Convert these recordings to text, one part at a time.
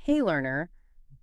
Hey learner,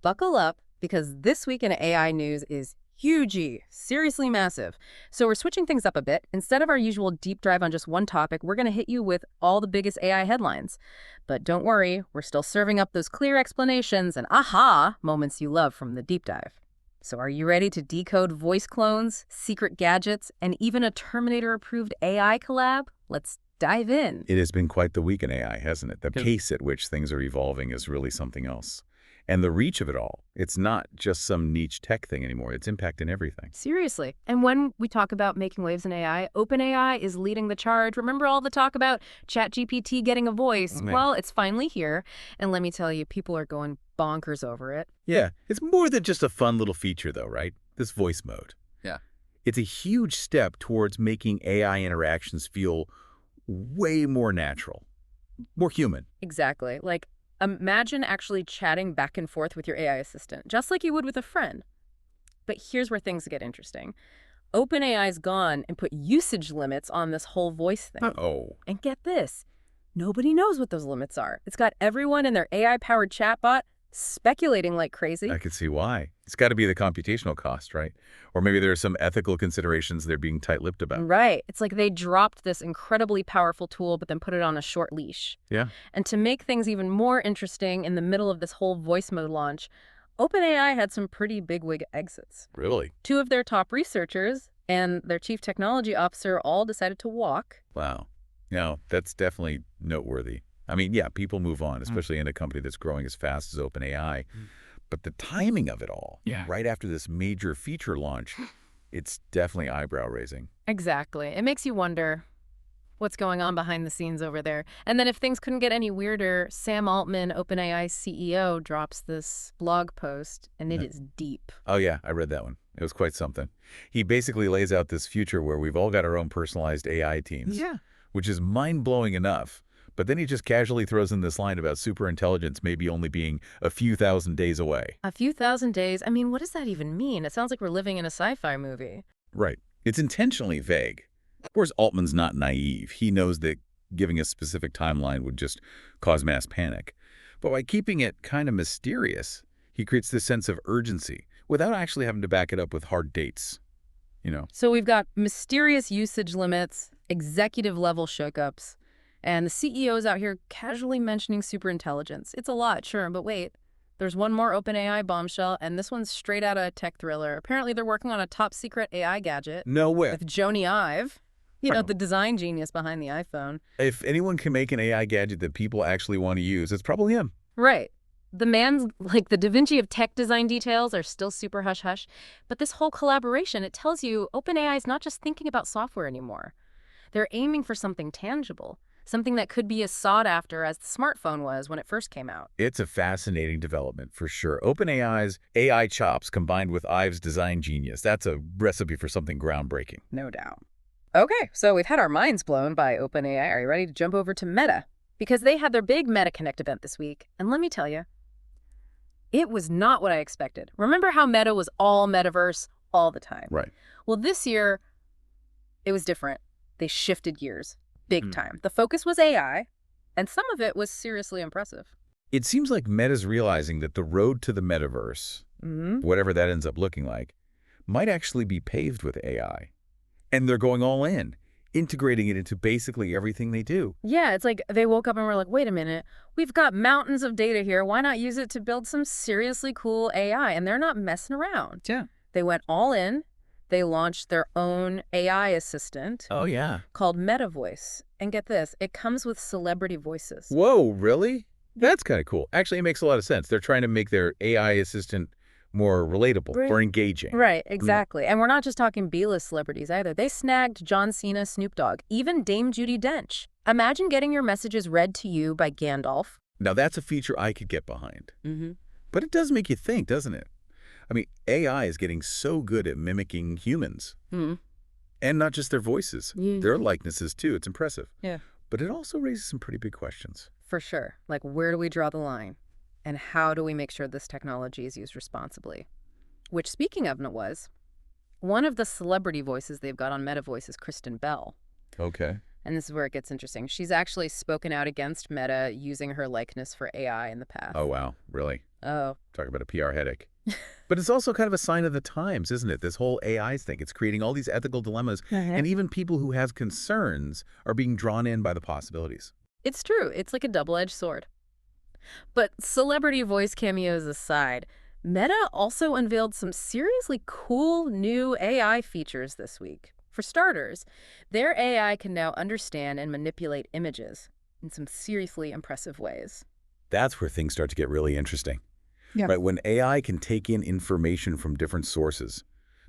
buckle up because this week in AI news is huge, seriously massive. So we're switching things up a bit. Instead of our usual deep dive on just one topic, we're going to hit you with all the biggest AI headlines. But don't worry, we're still serving up those clear explanations and aha moments you love from the deep dive. So are you ready to decode voice clones, secret gadgets, and even a Terminator-approved AI collab? Let's dive in. It has been quite the week in AI, hasn't it? The pace at which things are evolving is really something else. And the reach of it all, it's not just some niche tech thing anymore. It's impacting everything. Seriously. And when we talk about making waves in AI, OpenAI is leading the charge. Remember all the talk about ChatGPT getting a voice? Yeah. Well, it's finally here. And let me tell you, people are going bonkers over it. Yeah, it's more than just a fun little feature though, right? This voice mode. Yeah. It's a huge step towards making AI interactions feel way more natural, more human. Exactly. Like, imagine actually chatting back and forth with your AI assistant, just like you would with a friend. But here's where things get interesting. OpenAI's gone and put usage limits on this whole voice thing. Oh. And get this, nobody knows what those limits are. It's got everyone in their AI-powered chatbot speculating like crazy. I could see why. It's got to be the computational cost, right? Or maybe there are some ethical considerations they're being tight-lipped about. Right. It's like they dropped this incredibly powerful tool, but then put it on a short leash. Yeah. And to make things even more interesting in the middle of this whole voice mode launch, OpenAI had some pretty bigwig exits. Really? Two of their top researchers and their chief technology officer all decided to walk. Wow. No, that's definitely noteworthy. I mean, yeah, people move on, especially in a company that's growing as fast as OpenAI. But the timing of it all, right after this major feature launch, it's definitely eyebrow-raising. Exactly. It makes you wonder what's going on behind the scenes over there. And then if things couldn't get any weirder, Sam Altman, OpenAI's CEO, drops this blog post, and it is deep. Oh, yeah, I read that one. It was quite something. He basically lays out this future where we've all got our own personalized AI teams, which is mind-blowing enough. But then he just casually throws in this line about superintelligence maybe only being a few thousand days away. A few thousand days? I mean, what does that even mean? It sounds like we're living in a sci-fi movie. Right. It's intentionally vague. Of course, Altman's not naive. He knows that giving a specific timeline would just cause mass panic. But by keeping it kind of mysterious, he creates this sense of urgency without actually having to back it up with hard dates, So we've got mysterious usage limits, executive-level shakeups, and the CEO's out here casually mentioning superintelligence. It's a lot, sure, but wait. There's one more OpenAI bombshell, and this one's straight out of a tech thriller. Apparently they're working on a top-secret AI gadget. No way. With Joni Ive, the design genius behind the iPhone. If anyone can make an AI gadget that people actually want to use, it's probably him. Right. The man's, like, the Da Vinci of tech design details are still super hush-hush. But this whole collaboration, it tells you OpenAI is not just thinking about software anymore. They're aiming for something tangible. Something that could be as sought after as the smartphone was when it first came out. It's a fascinating development for sure. OpenAI's AI chops combined with Ive's design genius. That's a recipe for something groundbreaking. No doubt. Okay, so we've had our minds blown by OpenAI. Are you ready to jump over to Meta? Because they had their big MetaConnect event this week. And let me tell you, it was not what I expected. Remember how Meta was all metaverse all the time? Right. Well, this year, it was different. They shifted gears. Big time. The focus was AI, and some of it was seriously impressive. It seems like Meta's realizing that the road to the metaverse, whatever that ends up looking like, might actually be paved with AI. And they're going all in, integrating it into basically everything they do. Yeah, it's like they woke up and were like, wait a minute, we've got mountains of data here. Why not use it to build some seriously cool AI? And they're not messing around. Yeah. They went all in. They launched their own AI assistant. Oh, yeah. Called Metavoice. And get this, it comes with celebrity voices. Whoa, really? That's kind of cool. Actually, it makes a lot of sense. They're trying to make their AI assistant more relatable or engaging. Right, exactly. And we're not just talking B-list celebrities either. They snagged John Cena, Snoop Dogg, even Dame Judi Dench. Imagine getting your messages read to you by Gandalf. Now, that's a feature I could get behind. But it does make you think, doesn't it? I mean, AI is getting so good at mimicking humans. And not just their voices, their likenesses too. It's impressive. Yeah. But it also raises some pretty big questions. For sure. Like, where do we draw the line? And how do we make sure this technology is used responsibly? Which, speaking of was, one of the celebrity voices they've got on Metavoice is Kristen Bell. Okay. And this is where it gets interesting. She's actually spoken out against Meta using her likeness for AI in the past. Oh, wow. Really? Oh, Talk about a PR headache. But it's also kind of a sign of the times, isn't it? This whole AI thing. It's creating all these ethical dilemmas, Mhm. and even people who have concerns are being drawn in by the possibilities. It's true. It's like a double-edged sword. But celebrity voice cameos aside, Meta also unveiled some seriously cool new AI features this week. For starters, their AI can now understand and manipulate images in some seriously impressive ways. That's where things start to get really interesting. Yeah. Right? When AI can take in information from different sources,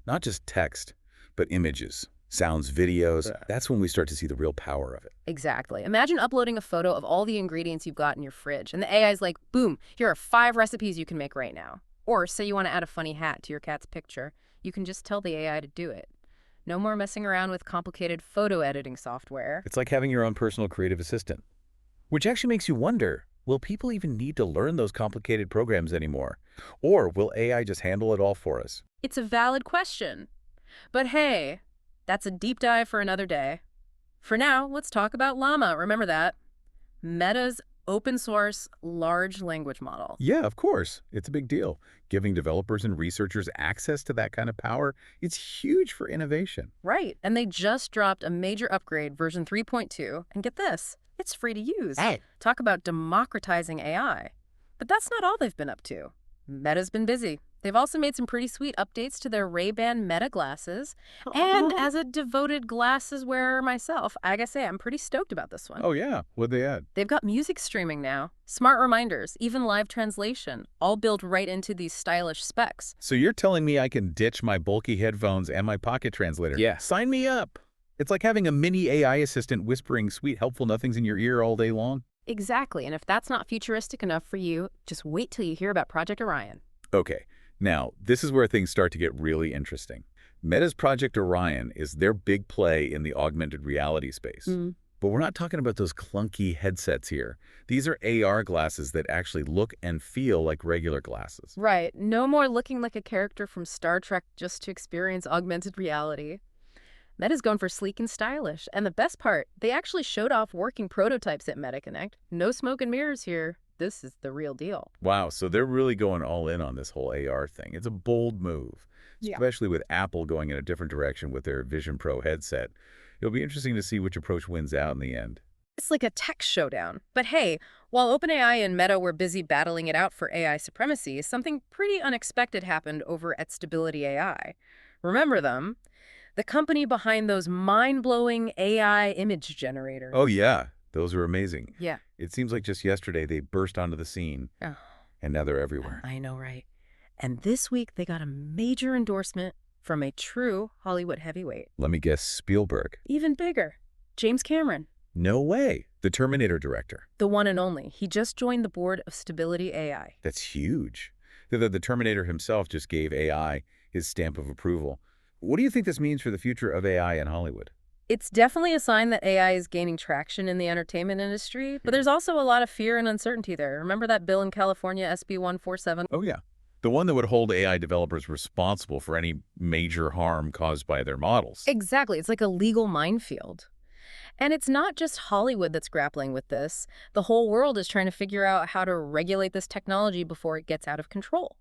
not just text, but images, sounds, videos, that's when we start to see the real power of it. Exactly. Imagine uploading a photo of all the ingredients you've got in your fridge, and the AI's like, boom, here are 5 recipes you can make right now. Or say you want to add a funny hat to your cat's picture, you can just tell the AI to do it. No more messing around with complicated photo editing software. It's like having your own personal creative assistant, which actually makes you wonder, will people even need to learn those complicated programs anymore? Or will AI just handle it all for us? It's a valid question. But hey, that's a deep dive for another day. For now, let's talk about Llama. Remember that? Meta's open source large language model. Yeah, of course. It's a big deal. Giving developers and researchers access to that kind of power, it's huge for innovation. Right. And they just dropped a major upgrade, version 3.2. And get this, it's free to use. Hey. Talk about democratizing AI. But that's not all they've been up to. Meta's been busy. They've also made some pretty sweet updates to their Ray-Ban Meta glasses. And as a devoted glasses wearer myself, I gotta say, I'm pretty stoked about this one. Oh, yeah. What'd they add? They've got music streaming now, smart reminders, even live translation, all built right into these stylish specs. So you're telling me I can ditch my bulky headphones and my pocket translator? Yeah. Sign me up. It's like having a mini AI assistant whispering sweet, helpful nothings in your ear all day long. Exactly, and if that's not futuristic enough for you, just wait till you hear about Project Orion. Okay, now this is where things start to get really interesting. Meta's Project Orion is their big play in the augmented reality space. But we're not talking about those clunky headsets here. These are AR glasses that actually look and feel like regular glasses. Right, no more looking like a character from Star Trek just to experience augmented reality. Meta's going for sleek and stylish, and the best part, they actually showed off working prototypes at MetaConnect. No smoke and mirrors here. This is the real deal. Wow, so they're really going all in on this whole AR thing. It's a bold move, especially with Apple going in a different direction with their Vision Pro headset. It'll be interesting to see which approach wins out in the end. It's like a tech showdown. But hey, while OpenAI and Meta were busy battling it out for AI supremacy, something pretty unexpected happened over at Stability AI. Remember them? The company behind those mind-blowing AI image generators. Oh, yeah. Those are amazing. Yeah. It seems like just yesterday they burst onto the scene, Oh, and now they're everywhere. I know, right? And this week they got a major endorsement from a true Hollywood heavyweight. Let me guess, Spielberg. Even bigger. James Cameron. No way. The Terminator director. The one and only. He just joined the board of Stability AI. That's huge. The Terminator himself just gave AI his stamp of approval. What do you think this means for the future of AI in Hollywood? It's definitely a sign that AI is gaining traction in the entertainment industry, but there's also a lot of fear and uncertainty there. Remember that bill in California, SB 147? Oh, yeah. The one that would hold AI developers responsible for any major harm caused by their models. Exactly. It's like a legal minefield. And it's not just Hollywood that's grappling with this. The whole world is trying to figure out how to regulate this technology before it gets out of control.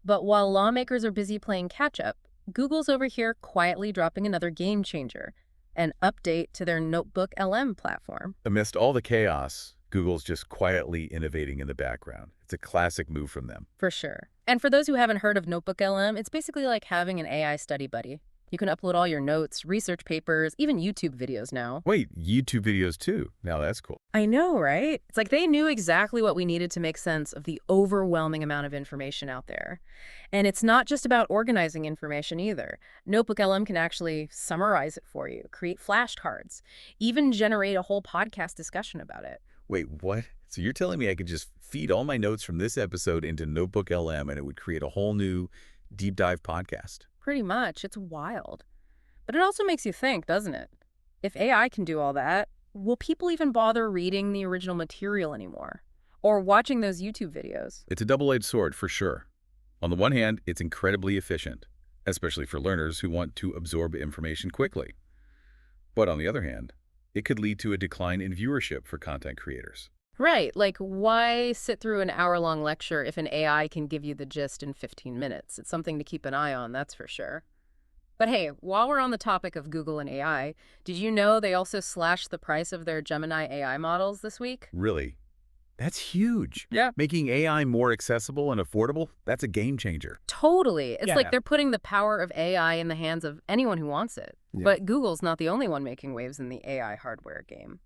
But while lawmakers are busy playing catch-up, Google's over here quietly dropping another game changer, an update to their Notebook LM platform. Amidst all the chaos, Google's just quietly innovating in the background. It's a classic move from them. For sure. And for those who haven't heard of Notebook LM, it's basically like having an AI study buddy. You can upload all your notes, research papers, even YouTube videos now. Wait, YouTube videos too? Now that's cool. I know, right? It's like they knew exactly what we needed to make sense of the overwhelming amount of information out there. And it's not just about organizing information either. Notebook LM can actually summarize it for you, create flashcards, even generate a whole podcast discussion about it. Wait, what? So you're telling me I could just feed all my notes from this episode into Notebook LM and it would create a whole new deep dive podcast? Pretty much. It's wild. But it also makes you think, doesn't it? If AI can do all that, will people even bother reading the original material anymore? Or watching those YouTube videos? It's a double-edged sword for sure. On the one hand, it's incredibly efficient, especially for learners who want to absorb information quickly. But on the other hand, it could lead to a decline in viewership for content creators. Right, like why sit through an hour-long lecture if an AI can give you the gist in 15 minutes? It's something to keep an eye on, that's for sure. But hey, while we're on the topic of Google and AI, did you know they also slashed the price of their Gemini AI models this week? Really? That's huge. Yeah. Making AI more accessible and affordable, that's a game changer. Totally. It's like Yeah. they're putting the power of AI in the hands of anyone who wants it. Yeah. But Google's not the only one making waves in the AI hardware game.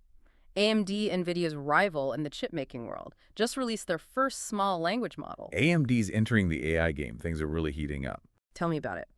AMD, NVIDIA's rival in the chip-making world, just released their first small language model. AMD's entering the AI game. Things are really heating up. Tell me about it.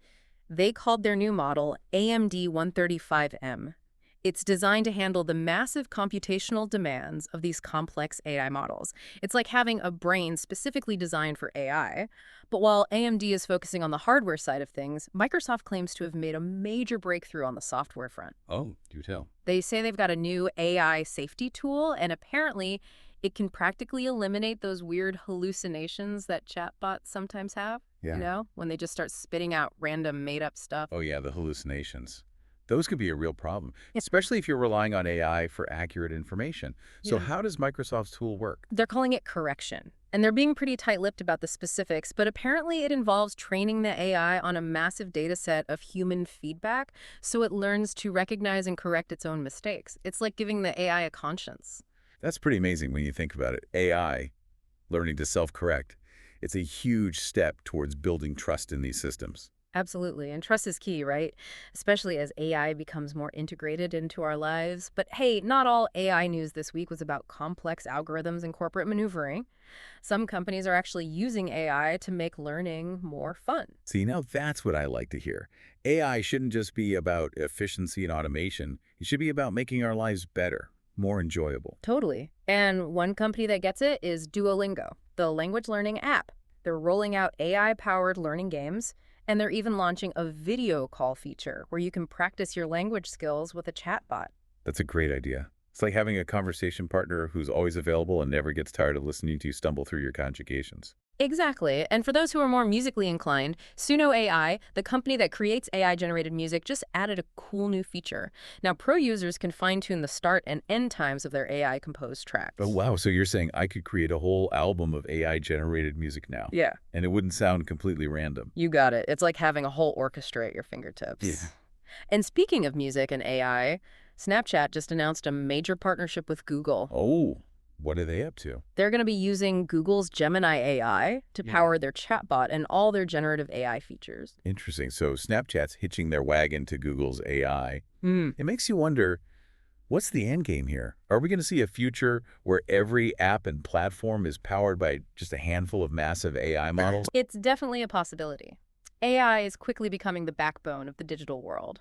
They called their new model AMD 135M. It's designed to handle the massive computational demands of these complex AI models. It's like having a brain specifically designed for AI. But while AMD is focusing on the hardware side of things, Microsoft claims to have made a major breakthrough on the software front. Oh, do tell. They say they've got a new AI safety tool, and apparently it can practically eliminate those weird hallucinations that chatbots sometimes have. Yeah. You know, when they just start spitting out random made-up stuff. Oh, yeah, the hallucinations. Those could be a real problem, especially if you're relying on AI for accurate information. So Yeah. how does Microsoft's tool work? They're calling it correction, and they're being pretty tight-lipped about the specifics, but apparently it involves training the AI on a massive data set of human feedback so it learns to recognize and correct its own mistakes. It's like giving the AI a conscience. That's pretty amazing when you think about it. AI learning to self-correct. It's a huge step towards building trust in these systems. Absolutely, and trust is key, right? Especially as AI becomes more integrated into our lives. But hey, not all AI news this week was about complex algorithms and corporate maneuvering. Some companies are actually using AI to make learning more fun. See, now that's what I like to hear. AI shouldn't just be about efficiency and automation. It should be about making our lives better, more enjoyable. Totally. And one company that gets it is Duolingo, the language learning app. They're rolling out AI-powered learning games, and they're even launching a video call feature where you can practice your language skills with a chatbot. That's a great idea. It's like having a conversation partner who's always available and never gets tired of listening to you stumble through your conjugations. Exactly. And for those who are more musically inclined, Suno AI, the company that creates AI-generated music, just added a cool new feature. Now, pro users can fine-tune the start and end times of their AI-composed tracks. Oh, wow. So you're saying I could create a whole album of AI-generated music now? Yeah. And it wouldn't sound completely random. You got it. It's like having a whole orchestra at your fingertips. Yeah. And speaking of music and AI, Snapchat just announced a major partnership with Google. Oh, what are they up to? They're going to be using Google's Gemini AI to power their chatbot and all their generative AI features. Interesting. So Snapchat's hitching their wagon to Google's AI. Hmm. It makes you wonder, what's the end game here? Are we going to see a future where every app and platform is powered by just a handful of massive AI models? It's definitely a possibility. AI is quickly becoming the backbone of the digital world.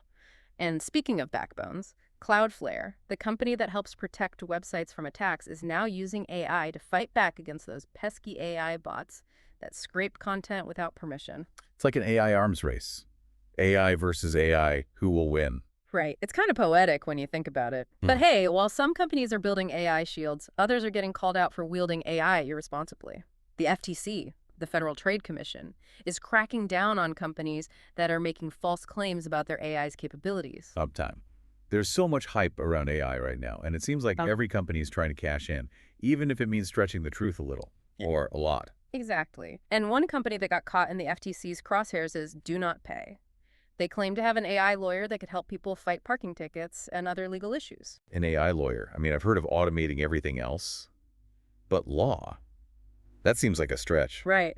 And speaking of backbones, Cloudflare, the company that helps protect websites from attacks, is now using AI to fight back against those pesky AI bots that scrape content without permission. It's like an AI arms race. AI versus AI, who will win? Right. It's kind of poetic when you think about it. But hey, while some companies are building AI shields, others are getting called out for wielding AI irresponsibly. The FTC, the Federal Trade Commission, is cracking down on companies that are making false claims about their AI's capabilities. Uptime. There's so much hype around AI right now, and it seems like every company is trying to cash in, even if it means stretching the truth a little, or a lot. Exactly. And one company that got caught in the FTC's crosshairs is Do Not Pay. They claim to have an AI lawyer that could help people fight parking tickets and other legal issues. An AI lawyer. I mean, I've heard of automating everything else, but law? That seems like a stretch. Right.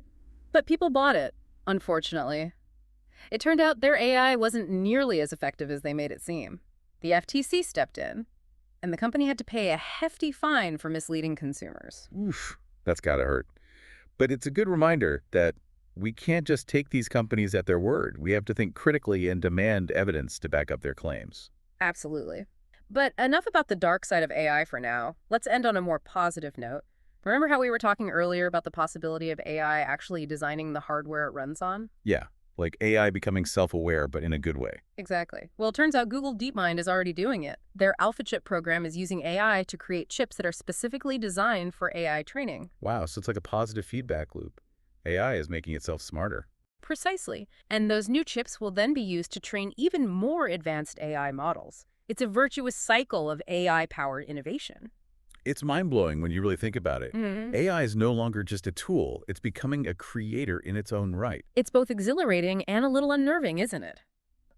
But people bought it, unfortunately. It turned out their AI wasn't nearly as effective as they made it seem. The FTC stepped in, and the company had to pay a hefty fine for misleading consumers. Oof, that's gotta hurt. But it's a good reminder that we can't just take these companies at their word. We have to think critically and demand evidence to back up their claims. Absolutely. But enough about the dark side of AI for now. Let's end on a more positive note. Remember how we were talking earlier about the possibility of AI actually designing the hardware it runs on? Yeah, like AI becoming self-aware, but in a good way. Exactly. Well, it turns out Google DeepMind is already doing it. Their Alpha Chip program is using AI to create chips that are specifically designed for AI training. Wow, so it's like a positive feedback loop. AI is making itself smarter. Precisely. And those new chips will then be used to train even more advanced AI models. It's a virtuous cycle of AI-powered innovation. It's mind-blowing when you really think about it. Mhm. AI is no longer just a tool. It's becoming a creator in its own right. It's both exhilarating and a little unnerving, isn't it?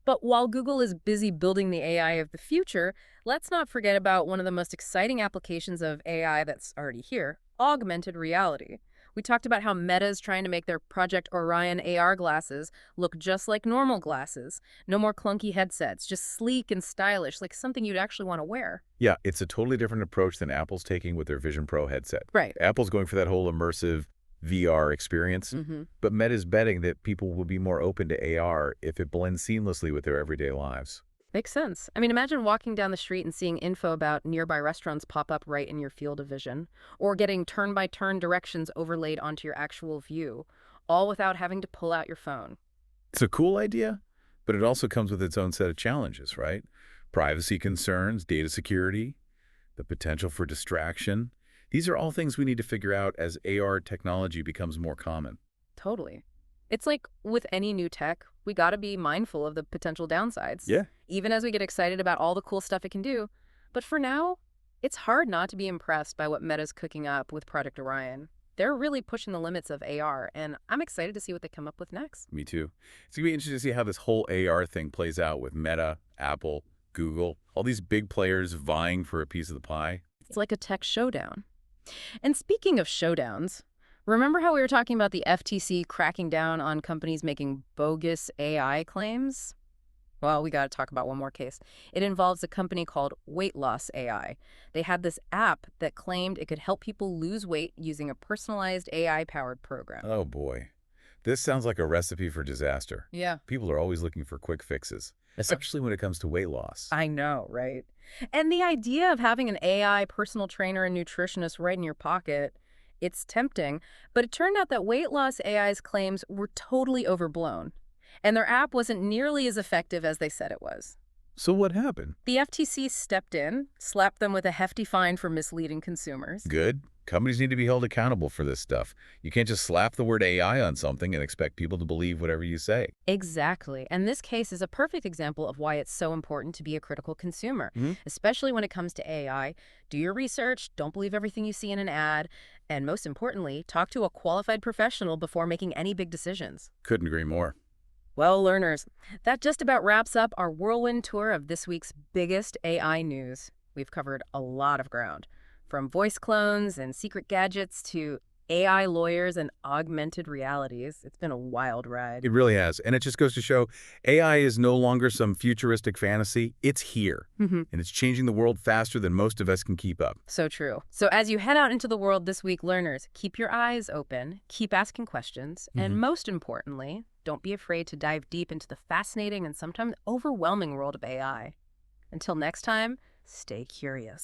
But while Google is busy building the AI of the future, let's not forget about one of the most exciting applications of AI that's already here, augmented reality. We talked about how Meta is trying to make their Project Orion AR glasses look just like normal glasses. No more clunky headsets, just sleek and stylish, like something you'd actually want to wear. Yeah, it's a totally different approach than Apple's taking with their Vision Pro headset. Right. Apple's going for that whole immersive VR experience, Mm-hmm. but Meta's betting that people will be more open to AR if it blends seamlessly with their everyday lives. Makes sense. I mean, imagine walking down the street and seeing info about nearby restaurants pop up right in your field of vision, or getting turn-by-turn directions overlaid onto your actual view, all without having to pull out your phone. It's a cool idea, but it also comes with its own set of challenges, right? Privacy concerns, data security, the potential for distraction. These are all things we need to figure out as AR technology becomes more common. Totally. It's like with any new tech, we got to be mindful of the potential downsides, Yeah. even as we get excited about all the cool stuff it can do. But for now, it's hard not to be impressed by what Meta's cooking up with Project Orion. They're really pushing the limits of AR, and I'm excited to see what they come up with next. Me too. It's going to be interesting to see how this whole AR thing plays out with Meta, Apple, Google, all these big players vying for a piece of the pie. It's like a tech showdown. And speaking of showdowns, remember how we were talking about the FTC cracking down on companies making bogus AI claims? Well, we got to talk about one more case. It involves a company called Weight Loss AI. They had this app that claimed it could help people lose weight using a personalized AI-powered program. Oh boy. This sounds like a recipe for disaster. Yeah. People are always looking for quick fixes, especially when it comes to weight loss. I know, right? And the idea of having an AI personal trainer and nutritionist right in your pocket, it's tempting. But it turned out that weight loss AI's claims were totally overblown. And their app wasn't nearly as effective as they said it was. So what happened? The FTC stepped in, slapped them with a hefty fine for misleading consumers. Good. Companies need to be held accountable for this stuff. You can't just slap the word AI on something and expect people to believe whatever you say. Exactly. And this case is a perfect example of why it's so important to be a critical consumer, especially when it comes to AI. Do your research, don't believe everything you see in an ad, and most importantly, talk to a qualified professional before making any big decisions. Couldn't agree more. Well, learners, that just about wraps up our whirlwind tour of this week's biggest AI news. We've covered a lot of ground, from voice clones and secret gadgets to AI lawyers and augmented realities. It's been a wild ride. It really has. And it just goes to show AI is no longer some futuristic fantasy. It's here. And it's changing the world faster than most of us can keep up. So true. So as you head out into the world this week, learners, keep your eyes open, keep asking questions, and most importantly, don't be afraid to dive deep into the fascinating and sometimes overwhelming world of AI. Until next time, stay curious.